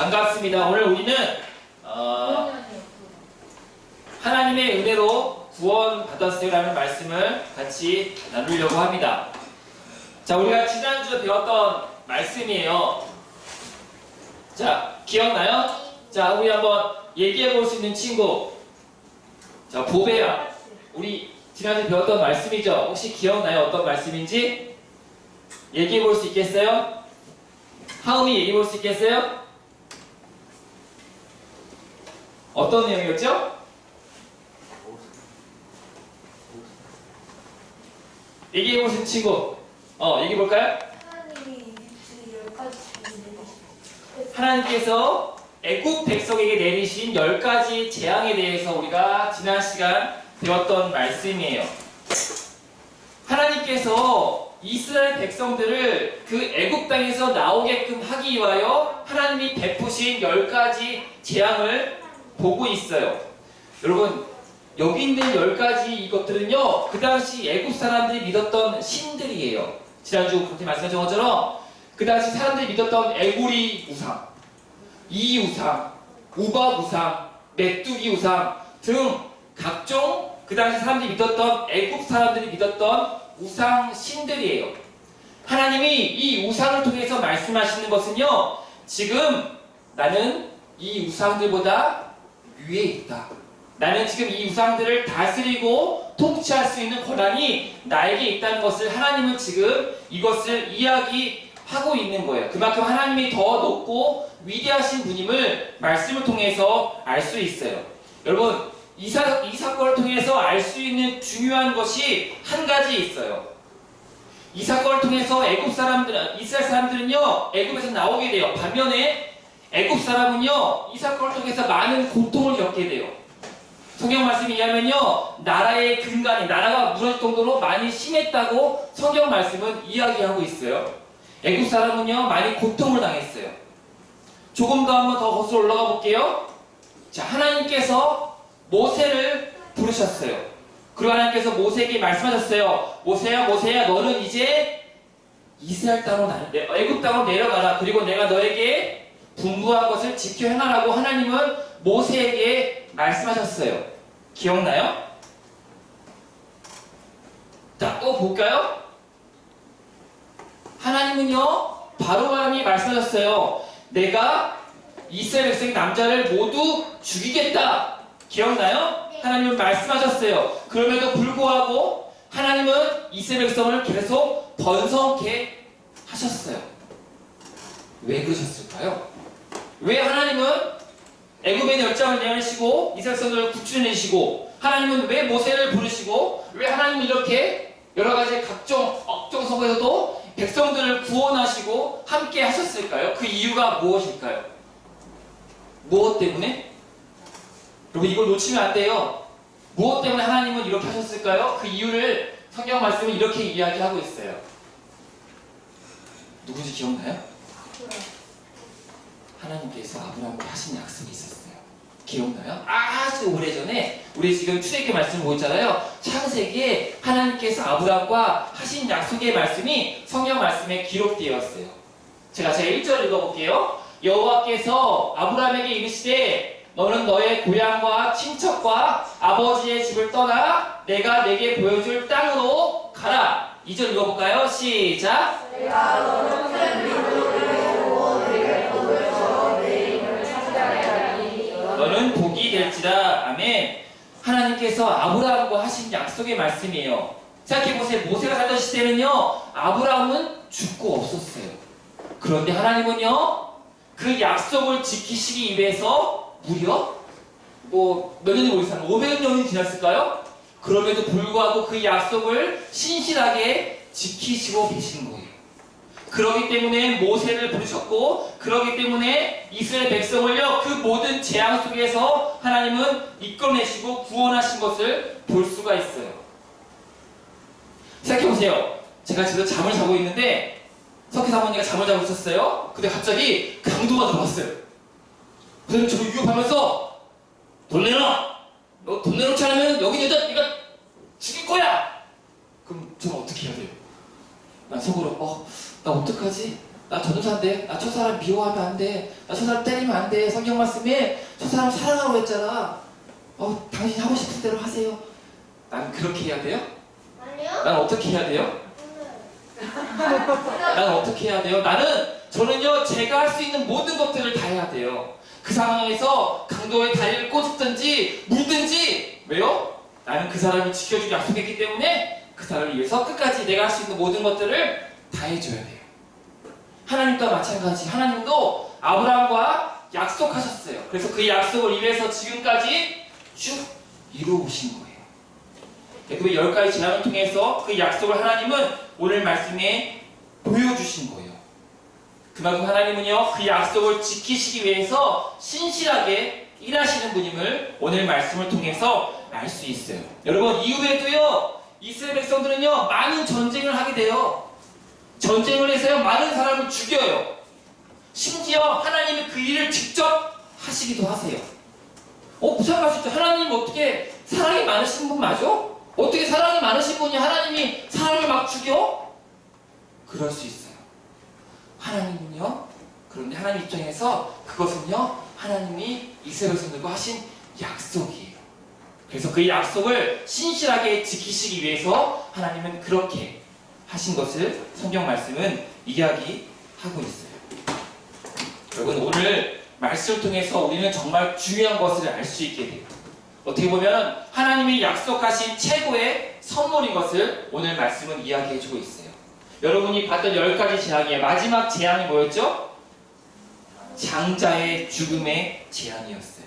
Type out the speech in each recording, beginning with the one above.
반갑습니다. 오늘 우리는 하나님의 은혜로 구원 받았어요라는 말씀을 같이 나누려고 합니다. 자, 우리가 지난주에 배웠던 말씀이에요. 자, 기억나요? 자, 우리 한번 얘기해 볼 수 있는 친구. 자, 보배야. 우리 지난주에 배웠던 말씀이죠? 혹시 기억나요? 어떤 말씀인지? 얘기해 볼 수 있겠어요? 하음이 얘기해 볼 수 있겠어요? 어떤 내용이었죠? 얘기해 보신 친구. 얘기해 볼까요? 하나님께서 애굽 백성에게 내리신 10가지 재앙에 대해서 우리가 지난 시간 배웠던 말씀이에요. 하나님께서 이스라엘 백성들을 그 애굽 땅에서 나오게끔 하기 위하여 하나님이 베푸신 10가지 재앙을 보고 있어요. 여러분, 여기 있는 10가지 이것들은요, 그 당시 애굽 사람들이 믿었던 신들이에요. 지난주 그렇게 말씀하신 것처럼 그 당시 사람들이 믿었던 에구리 우상, 이 우상, 우박 우상, 메뚜기 우상 등 각종 그 당시 사람들이 믿었던 애굽 사람들이 믿었던 우상 신들이에요. 하나님이 이 우상을 통해서 말씀하시는 것은요, 지금 나는 이 우상들보다 위에 있다. 나는 지금 이 우상들을 다스리고 통치할 수 있는 권한이 나에게 있다는 것을 하나님은 지금 이것을 이야기하고 있는 거예요. 그만큼 하나님이 더 높고 위대하신 분임을 말씀을 통해서 알 수 있어요. 여러분, 이 사건을 통해서 알 수 있는 중요한 것이 한 가지 있어요. 이 사건을 통해서 이스라엘 사람들은요, 애굽에서 나오게 돼요. 반면에 애굽 사람은요, 이 사건을 통해서 많은 고통을 겪게 돼요. 성경 말씀에 의하면요, 나라의 근간이, 나라가 무너질 정도로 많이 심했다고 성경 말씀은 이야기하고 있어요. 애굽 사람은요, 많이 고통을 당했어요. 조금 더 한번 더 거슬러 올라가 볼게요. 자, 하나님께서 모세를 부르셨어요. 그리고 하나님께서 모세에게 말씀하셨어요. 모세야, 모세야, 너는 이제 이스라엘 땅으로 애굽 땅으로 내려가라. 그리고 내가 너에게 분부한 것을 지켜 행하라고 하나님은 모세에게 말씀하셨어요. 기억나요? 자, 또 볼까요? 하나님은요, 바로 하나님이 말씀하셨어요. 내가 이스라엘 백성의 남자를 모두 죽이겠다. 기억나요? 하나님은 말씀하셨어요. 그럼에도 불구하고 하나님은 이스라엘 백성을 계속 번성케 하셨어요. 왜 그러셨을까요? 왜 하나님은 애굽의 열장을 내리시고 이스라엘 백성을 구출해내시고, 하나님은 왜 모세를 부르시고, 왜 하나님은 이렇게 여러가지 각종 억정 속에서도 백성들을 구원하시고 함께 하셨을까요? 그 이유가 무엇일까요? 무엇 때문에? 여러분, 이걸 놓치면 안 돼요. 무엇 때문에 하나님은 이렇게 하셨을까요? 그 이유를 성경 말씀은 이렇게 이야기하고 있어요. 누구지 기억나요? 하나님께서 아브라함과 하신 약속이 있었어요. 기억나요? 아주 오래전에 우리 지금 출애굽기 말씀을 보고 있잖아요. 창세기에 하나님께서 아브라함과 하신 약속의 말씀이 성경 말씀에 기록되어 있어요. 제가 1절 읽어볼게요. 여호와께서 아브라함에게 이르시되 너는 너의 고향과 친척과 아버지의 집을 떠나 내가 내게 보여줄 땅으로 가라. 2절 읽어볼까요? 시작. 내가 너를 큰 민족을 보고 너희를 보여줘 내 이름을 찾으라 하니 너는 복이 될지라. 아멘. 하나님께서 아브라함과 하신 약속의 말씀이에요. 생각해보세요. 모세가 살던 시대는요, 아브라함은 죽고 없었어요. 그런데 하나님은요, 그 약속을 지키시기 위해서 무려 몇 년이 모르겠어요. 500년이 지났을까요? 그럼에도 불구하고 그 약속을 신실하게 지키시고 계신 거예요. 그렇기 때문에 모세를 부르셨고, 그렇기 때문에 이스라엘 백성을요, 그 모든 재앙 속에서 하나님은 이끌어내시고 구원하신 것을 볼 수가 있어요. 생각해보세요. 제가 지금 잠을 자고 있는데 석희 사모님가 잠을 자고 있었어요. 근데 갑자기 강도가 들어왔어요. 그래서 저를 위협하면서 돈 내놔! 너 돈 내놓지 않으면 여기 여자 네가 죽일 거야! 그럼 저는 어떻게 해야 돼요? 난 속으로 나 어떡하지? 나 전도사인데, 나 저 사람 미워하면 안 돼, 나 저 사람 때리면 안 돼, 성경 말씀에 저 사람 사랑하라고 했잖아. 당신 하고 싶은 대로 하세요. 난 그렇게 해야 돼요? 아니요? 난 어떻게 해야 돼요? 난 어떻게 해야 돼요? 저는요, 제가 할 수 있는 모든 것들을 다 해야 돼요. 그 상황에서 강도의 다리를 꼬집든지 물든지. 왜요? 나는 그 사람을 지켜주기 약속했기 때문에 그 사람을 위해서 끝까지 내가 할 수 있는 모든 것들을 다 해줘야 돼요. 하나님과 마찬가지. 하나님도 아브라함과 약속하셨어요. 그래서 그 약속을 위해서 지금까지 쭉 이루어오신 거예요. 그 10가지 재앙을 통해서 그 약속을 하나님은 오늘 말씀에 보여주신 거예요. 그만큼 하나님은요, 그 약속을 지키시기 위해서 신실하게 일하시는 분임을 오늘 말씀을 통해서 알 수 있어요. 여러분, 이후에도요, 이스라엘 백성들은요, 많은 전쟁을 하게 돼요. 전쟁을 해서요, 많은 사람을 죽여요. 심지어 하나님이 그 일을 직접 하시기도 하세요. 부상할 수 있죠. 하나님 어떻게 사랑이 많으신 분 맞아? 어떻게 사랑이 많으신 분이 하나님이 사람을 막 죽여? 그럴 수 있어요. 하나님은요, 그런데 하나님 입장에서 그것은요, 하나님이 이스라엘 백성들과 하신 약속이에요. 그래서 그 약속을 신실하게 지키시기 위해서 하나님은 그렇게 하신 것을 성경 말씀은 이야기하고 있어요. 여러분, 오늘 말씀을 통해서 우리는 정말 중요한 것을 알 수 있게 돼요. 어떻게 보면 하나님이 약속하신 최고의 선물인 것을 오늘 말씀은 이야기해주고 있어요. 여러분이 봤던 10가지 재앙의 마지막 재앙이 뭐였죠? 장자의 죽음의 재앙이었어요.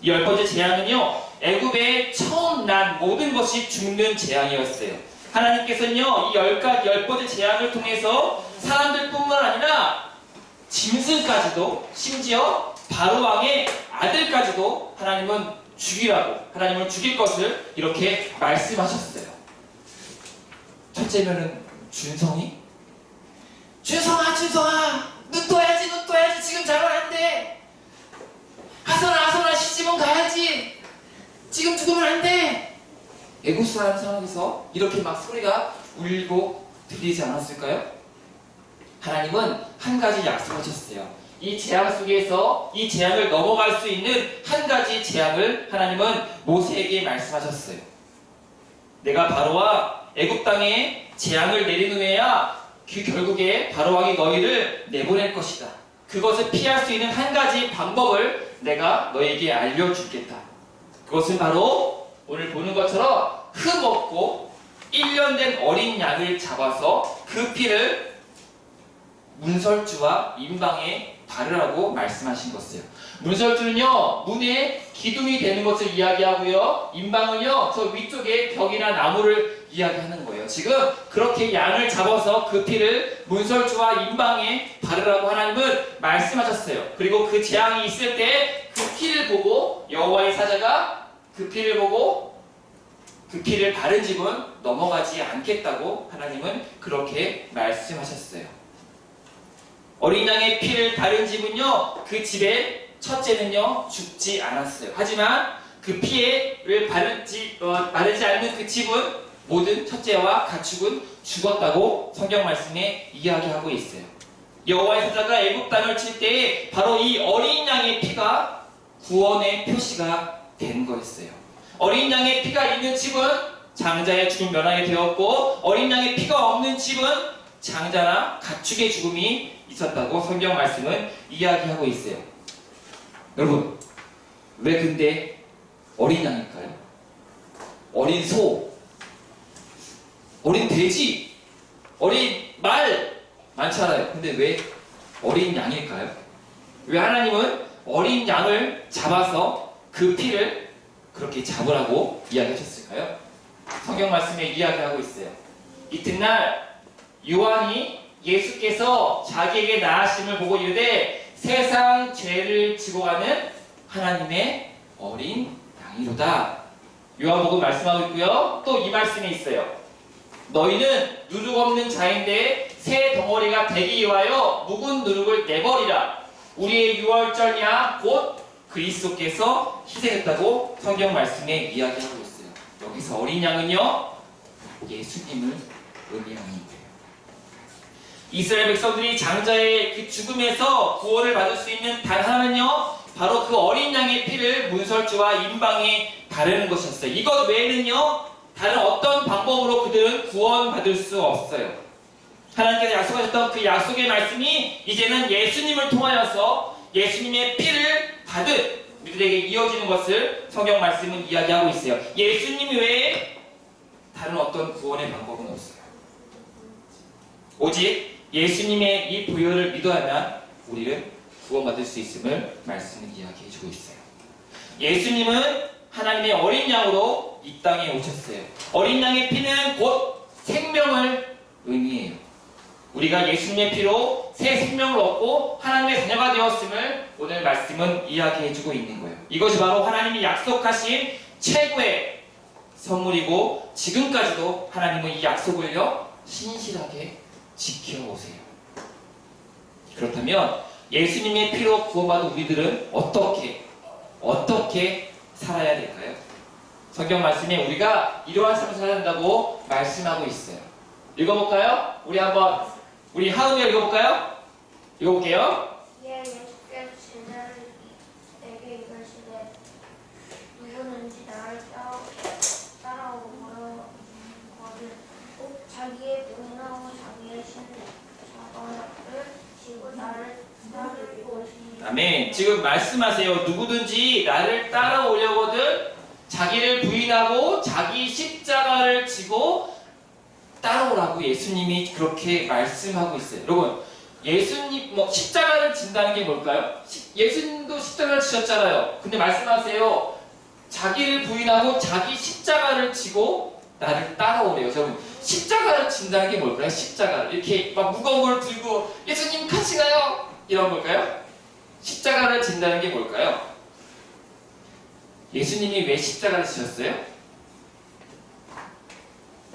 이 10번째 재앙은요, 애굽에 처음 난 모든 것이 죽는 재앙이었어요. 하나님께서는요, 이 10번째 재앙을 통해서 사람들뿐만 아니라 짐승까지도, 심지어 바로왕의 아들까지도 하나님은 하나님을 죽일 것을 이렇게 말씀하셨어요. 첫째면은 준성이? 준성아, 눈 떠야지, 지금 자면 안 돼. 하선아, 시집은 가야지. 지금 죽으면 안 돼. 애굽 사람 상황에서 이렇게 막 소리가 울리고 들리지 않았을까요? 하나님은 한 가지 약속하셨어요. 이 재앙 속에서 이 재앙을 넘어갈 수 있는 한 가지 재앙을 하나님은 모세에게 말씀하셨어요. 내가 바로와 애굽 땅에 재앙을 내린 후에야 결국에 바로왕이 너희를 내보낼 것이다. 그것을 피할 수 있는 한 가지 방법을 내가 너에게 알려주겠다. 그것은 바로 오늘 보는 것처럼 흠없고 1년 된 어린 양을 잡아서 그 피를 문설주와 임방에 바르라고 말씀하신 것이에요. 문설주는요, 문에 기둥이 되는 것을 이야기하고요, 임방은요, 저 위쪽에 벽이나 나무를 이야기하는 거예요. 지금 그렇게 양을 잡아서 그 피를 문설주와 임방에 바르라고 하나님은 말씀하셨어요. 그리고 그 재앙이 있을 때 그 피를 보고 여호와의 사자가 그 피를 보고 그 피를 바른 집은 넘어가지 않겠다고 하나님은 그렇게 말씀하셨어요. 어린 양의 피를 바른 집은요, 그 집의 첫째는요 죽지 않았어요. 하지만 그 피를 바르지 않는 그 집은 모든 첫째와 가축은 죽었다고 성경 말씀에 이야기하고 있어요. 여호와의 사자가 애굽 땅을 칠 때에 바로 이 어린 양의 피가 구원의 표시가 된 거였어요. 어린 양의 피가 있는 집은 장자의 죽음 면하게 되었고, 어린 양의 피가 없는 집은 장자나 가축의 죽음이 있었다고 성경 말씀은 이야기하고 있어요. 여러분, 왜 근데 어린 양일까요? 어린 소, 어린 돼지, 어린 말 많잖아요. 근데 왜 어린 양일까요? 왜 하나님은 어린 양을 잡아서 그 피를 그렇게 잡으라고 이야기하셨을까요? 성경 말씀에 이야기하고 있어요. 이튿날 요한이 예수께서 자기에게 나으심을 보고 이르되 세상 죄를 지고 가는 하나님의 어린 양이로다. 요한복음 말씀하고 있고요. 또 이 말씀이 있어요. 너희는 누룩 없는 자인데 새 덩어리가 되기 위하여 묵은 누룩을 내버리라. 우리의 유월절이야 곧 그리스도께서 희생했다고 성경 말씀에 이야기하고 있어요. 여기서 어린 양은요, 예수님을 의미하는 거예요. 이스라엘 백성들이 장자의 그 죽음에서 구원을 받을 수 있는 단 하나는요, 바로 그 어린 양의 피를 문설주와 임방에 바르는 것이었어요. 이것 외에는요, 다른 어떤 방법으로 그들은 구원받을 수 없어요. 하나님께서 약속하셨던 그 약속의 말씀이 이제는 예수님을 통하여서 예수님의 피를 받은 우리들에게 이어지는 것을 성경 말씀은 이야기하고 있어요. 예수님 외에 다른 어떤 구원의 방법은 없어요. 오직 예수님의 이 보혈을 믿어야만 우리는 구원받을 수 있음을 말씀은 이야기해주고 있어요. 예수님은 하나님의 어린 양으로 이 땅에 오셨어요. 어린 양의 피는 곧 생명을 의미해요. 우리가 예수님의 피로 새 생명을 얻고 하나님의 자녀가 되었음을 오늘 말씀은 이야기해주고 있는 거예요. 이것이 바로 하나님이 약속하신 최고의 선물이고 지금까지도 하나님은 이 약속을요 신실하게 지켜오세요. 그렇다면 예수님의 피로 구원받은 우리들은 어떻게 살아야 될까요? 성경 말씀에 우리가 이러한 삶을 살아야 한다고 말씀하고 있어요. 읽어볼까요? 우리 하은이가 읽어볼까요? 읽어볼게요. 이에 예수께서 제자들에게 이르시되 누구든지 나를 따라오거든 꼭 자기의 부인하고 자기의 십자가를 지고 나를 따를 것이니. 아멘. 지금 말씀하세요. 누구든지 나를 따라오려거든 자기를 부인하고 자기 십자가를 지고 따라오라고 예수님이 그렇게 말씀하고 있어요. 여러분, 예수님 십자가를 진다는 게 뭘까요? 예수님도 십자가를 지셨잖아요. 근데 말씀하세요. 자기를 부인하고 자기 십자가를 지고 나를 따라오래요. 여러분, 십자가를 진다는 게 뭘까요? 십자가 이렇게 막 무거운 걸 들고 예수님 같이 가요. 이런 걸까요? 십자가를 진다는 게 뭘까요? 예수님이 왜 십자가를 지셨어요?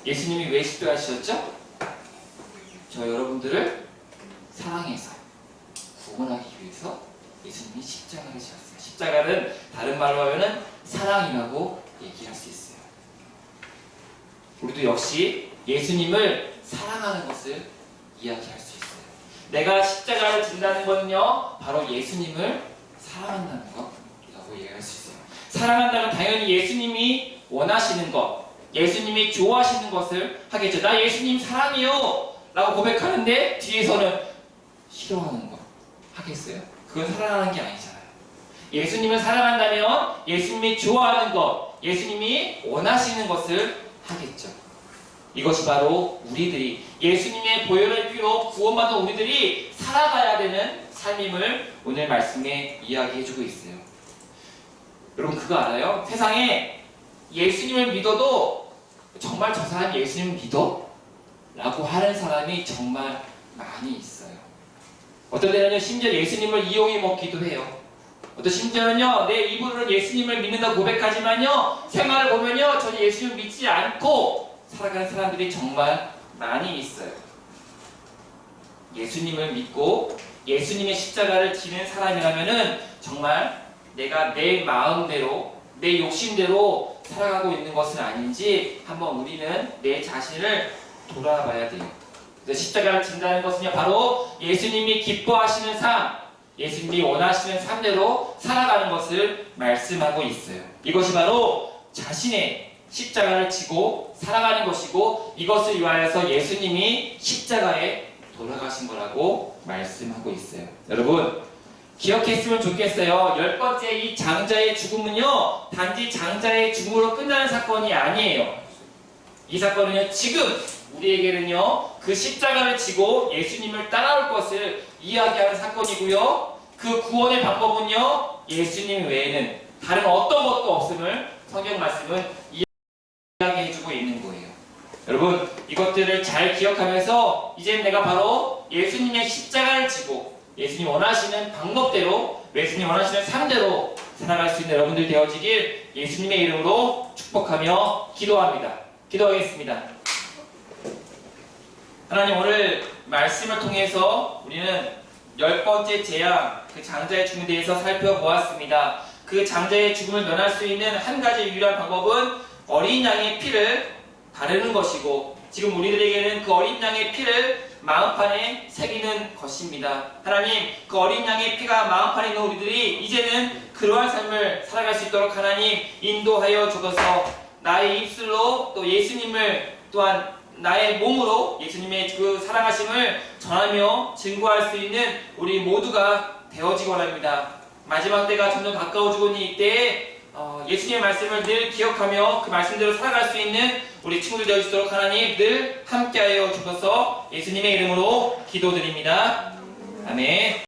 예수님이 왜 십자가를 지셨죠? 저 여러분들을 사랑해서 구원하기 위해서 예수님이 십자가를 지었어요. 십자가는 다른 말로 하면 사랑이라고 얘기할 수 있어요. 우리도 역시 예수님을 사랑하는 것을 이야기할 수 있어요. 내가 십자가를 진다는 것은요 바로 예수님을 사랑한다는 것이라고 얘기할 수 있어요. 사랑한다면 당연히 예수님이 원하시는 것, 예수님이 좋아하시는 것을 하겠죠. 나 예수님 사랑해요 라고 고백하는데 뒤에서는 싫어하는 것 하겠어요? 그건 사랑하는 게 아니잖아요. 예수님을 사랑한다면 예수님이 좋아하는 것, 예수님이 원하시는 것을 하겠죠. 이것이 바로 우리들이 예수님의 보혈의 피로 구원받은 우리들이 살아가야 되는 삶임을 오늘 말씀에 이야기해주고 있어요. 여러분 그거 알아요? 세상에 예수님을 믿어도 정말 저 사람 예수님 믿어? 라고 하는 사람이 정말 많이 있어요. 어떤 때는요 심지어 예수님을 이용해 먹기도 해요. 어떤 심지어는요 내 입으로는 예수님을 믿는다고 고백하지만요 생활을 보면요 전혀 예수님을 믿지 않고 살아가는 사람들이 정말 많이 있어요. 예수님을 믿고 예수님의 십자가를 지는 사람이라면은 정말 내가 내 마음대로 내 욕심대로 살아가고 있는 것은 아닌지 한번 우리는 내 자신을 돌아봐야 돼요. 그래서 십자가를 진다는 것은요 바로 예수님이 기뻐하시는 삶, 예수님이 원하시는 삶대로 살아가는 것을 말씀하고 있어요. 이것이 바로 자신의 십자가를 지고 살아가는 것이고 이것을 위하여서 예수님이 십자가에 돌아가신 거라고 말씀하고 있어요. 여러분 기억했으면 좋겠어요. 10번째 이 장자의 죽음은요 단지 장자의 죽음으로 끝나는 사건이 아니에요. 이 사건은요 지금 우리에게는요 그 십자가를 지고 예수님을 따라올 것을 이야기하는 사건이고요. 그 구원의 방법은요 예수님 외에는 다른 어떤 것도 없음을 성경 말씀은 이야기해주고 있는 거예요. 여러분 이것들을 잘 기억하면서 이제 내가 바로 예수님의 십자가를 지고 예수님 원하시는 방법대로 예수님 원하시는 삶대로 살아갈 수 있는 여러분들 되어지길 예수님의 이름으로 축복하며 기도합니다. 기도하겠습니다. 하나님 오늘 말씀을 통해서 우리는 10번째 재앙, 그 장자의 죽음에 대해서 살펴보았습니다. 그 장자의 죽음을 면할 수 있는 한 가지 유일한 방법은 어린 양의 피를 바르는 것이고 지금 우리들에게는 그 어린 양의 피를 마음판에 새기는 것입니다. 하나님, 그 어린 양의 피가 마음판에 있는 우리들이 이제는 그러한 삶을 살아갈 수 있도록 하나님 인도하여 주셔서 나의 입술로 또 예수님을 또한 나의 몸으로 예수님의 그 사랑하심을 전하며 증거할 수 있는 우리 모두가 되어지기 원합니다. 마지막 때가 점점 가까워지고 있는 이때에 예수님의 말씀을 늘 기억하며 그 말씀대로 살아갈 수 있는 우리 친구들 되어주시도록 하나님 늘 함께하여 주셔서 예수님의 이름으로 기도드립니다. 아멘.